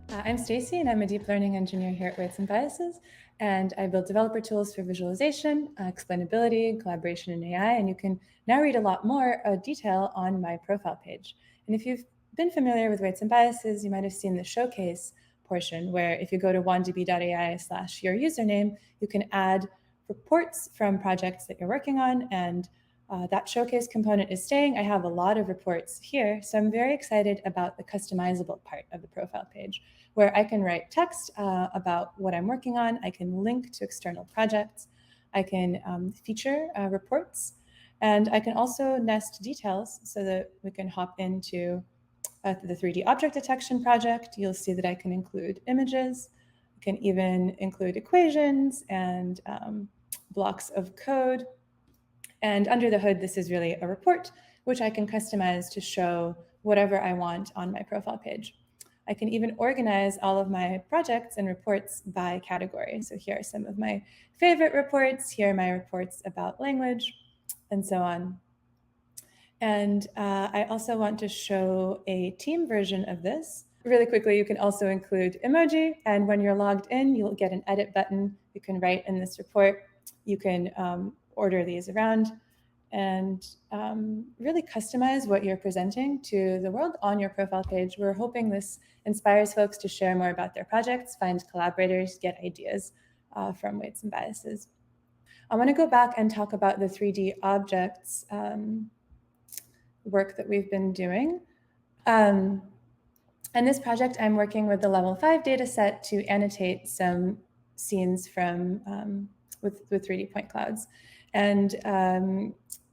I'm Stacey, and I'm a deep learning engineer here at Weights and Biases. And I build developer tools for visualization, explainability, collaboration in AI. And you can now read a lot more detail on my profile page. And if you've been familiar with Weights and Biases, you might have seen the showcase portion where if you go to wandb.ai/your username, you can add reports from projects that you're working on. And that showcase component is staying. I have a lot of reports here, so I'm very excited about the customizable part of the profile page, where I can write text about what I'm working on. I can link to external projects. I can feature reports, and I can also nest details so that we can hop into the 3D object detection project. You'll see that I can include images. I can even include equations and blocks of code. And under the hood, this is really a report, which I can customize to show whatever I want on my profile page. I can even organize all of my projects and reports by category. So here are some of my favorite reports. Here are my reports about language, and so on. And I also want to show a team version of this. Really quickly, you can also include emoji. And when you're logged in, you'll get an edit button. You can write in this report. You can order these around and really customize what you're presenting to the world on your profile page. We're hoping this inspires folks to share more about their projects, find collaborators, get ideas from Weights and Biases. I want to go back and talk about the 3D objects work that we've been doing. In this project, I'm working with the level 5 data set to annotate some scenes from with 3D point clouds. And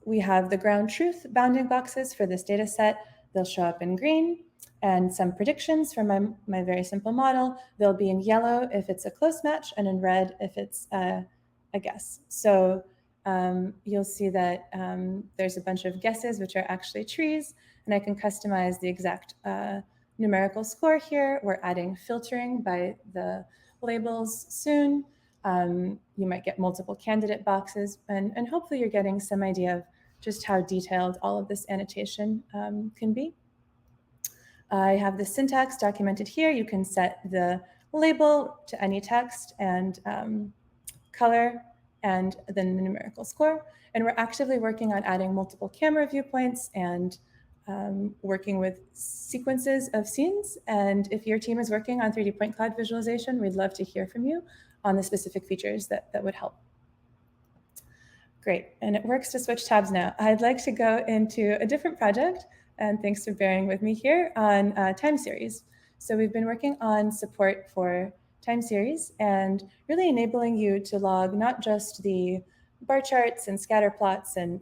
we have the ground truth bounding boxes for this data set. They'll show up in green, and some predictions from my very simple model. They'll be in yellow if it's a close match, and in red if it's a guess. So you'll see that there's a bunch of guesses, which are actually trees, and I can customize the exact numerical score here. We're adding filtering by the labels soon. You might get multiple candidate boxes, and hopefully you're getting some idea of just how detailed all of this annotation can be. I have the syntax documented here. You can set the label to any text and color and then the numerical score. And we're actively working on adding multiple camera viewpoints and working with sequences of scenes. And if your team is working on 3D point cloud visualization, we'd love to hear from you on the specific features that would help. Great, and it works to switch tabs now. I'd like to go into a different project, and thanks for bearing with me here, on time series. So we've been working on support for time series and really enabling you to log not just the bar charts and scatter plots and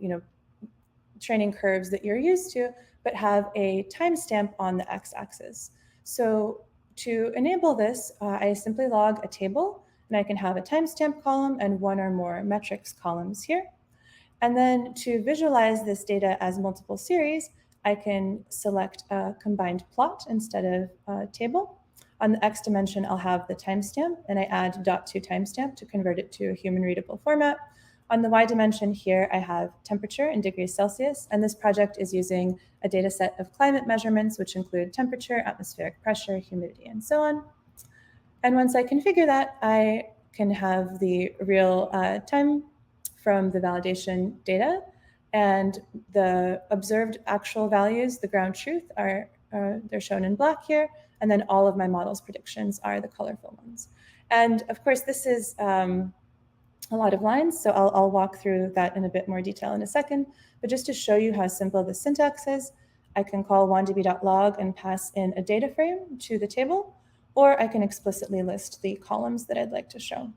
training curves that you're used to, but have a timestamp on the x-axis. So to enable this, I simply log a table, and I can have a timestamp column and one or more metrics columns here. And then to visualize this data as multiple series, I can select a combined plot instead of a table. On the x dimension, I'll have the timestamp, and I add .to timestamp to convert it to a human readable format. On the y dimension here, I have temperature in degrees Celsius, and this project is using a data set of climate measurements, which include temperature, atmospheric pressure, humidity, and so on. And once I configure that, I can have the real time from the validation data, and the observed actual values, the ground truth, they're shown in black here, and then all of my model's predictions are the colorful ones. And of course, this is a lot of lines, so I'll walk through that in a bit more detail in a second. But just to show you how simple the syntax is, I can call wandb.log and pass in a data frame to the table, or I can explicitly list the columns that I'd like to show.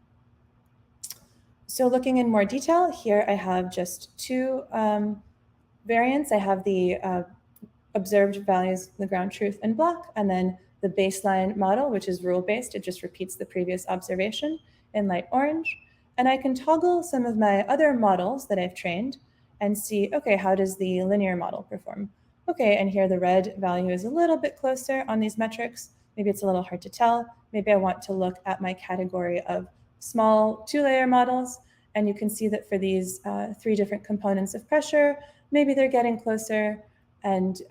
So looking in more detail, here I have just two variants. I have the observed values, the ground truth in black, and then the baseline model, which is rule-based. It just repeats the previous observation in light orange. And I can toggle some of my other models that I've trained and see, okay, how does the linear model perform? Okay, and here the red value is a little bit closer on these metrics. Maybe it's a little hard to tell. Maybe I want to look at my category of small two-layer models, and you can see that for these three different components of pressure, maybe they're getting closer. And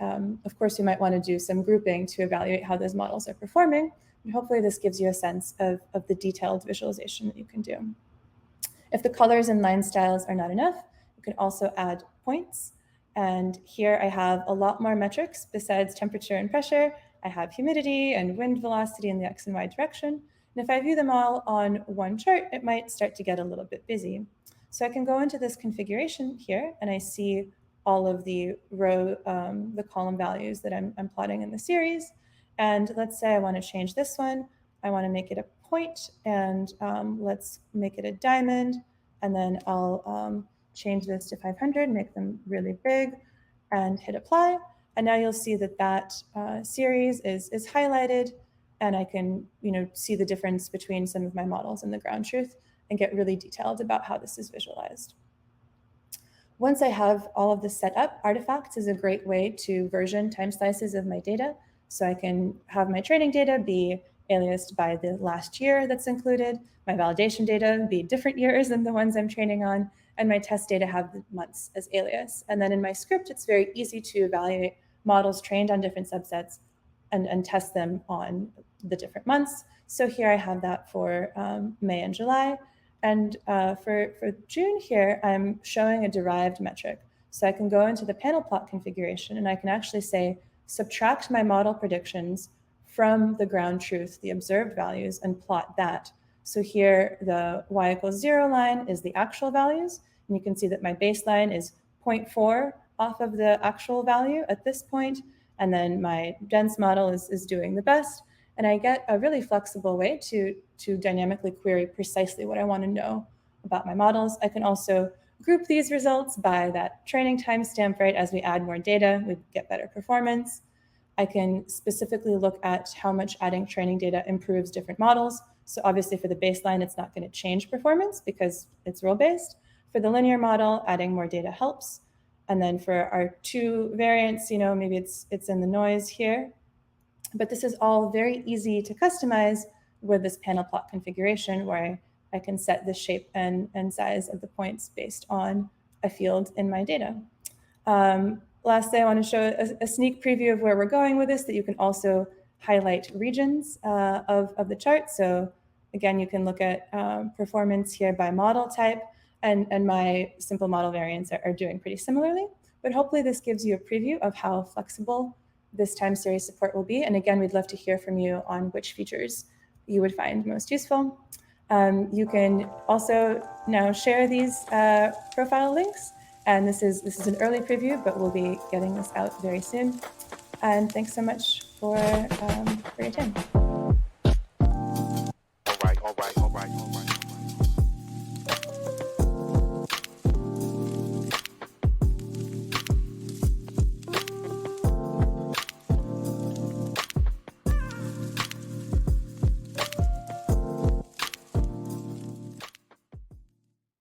of course, you might want to do some grouping to evaluate how those models are performing. hopefully this gives you a sense of the detailed visualization that you can do. If the colors and line styles are not enough, you can also add points. And here I have a lot more metrics besides temperature and pressure. I have humidity and wind velocity in the X and Y direction. And if I view them all on one chart, it might start to get a little bit busy. So I can go into this configuration here and I see all of the the column values that I'm plotting in the series. And let's say I want to change this one. I want to make it a point, and let's make it a diamond. And then I'll change this to 500, make them really big, and hit apply. And now you'll see that that series is highlighted, and I can see the difference between some of my models and the ground truth and get really detailed about how this is visualized. Once I have all of this set up, artifacts is a great way to version time slices of my data. So I can have my training data be aliased by the last year that's included, my validation data be different years than the ones I'm training on, and my test data have the months as alias. And then in my script, it's very easy to evaluate models trained on different subsets and test them on the different months. So here I have that for May and July. And for June here, I'm showing a derived metric. So I can go into the panel plot configuration and I can actually say, subtract my model predictions from the ground truth, the observed values, and plot that. So here, the y=0 line is the actual values. And you can see that my baseline is 0.4 off of the actual value at this point. And then my dense model is doing the best. And I get a really flexible way to dynamically query precisely what I want to know about my models. I can also group these results by that training timestamp, right? As we add more data, we get better performance. I can specifically look at how much adding training data improves different models. So obviously for the baseline, it's not going to change performance because it's rule-based. For the linear model, adding more data helps. And then for our two variants, maybe it's in the noise here. But this is all very easy to customize with this panel plot configuration where I can set the shape and size of the points based on a field in my data. Lastly, I want to show a sneak preview of where we're going with this, that you can also highlight regions of the chart. So again, you can look at performance here by model type, and my simple model variants are doing pretty similarly. But hopefully this gives you a preview of how flexible this time series support will be. And again, we'd love to hear from you on which features you would find most useful. You can also now share these profile links. And this is an early preview, but we'll be getting this out very soon. And thanks so much for your time.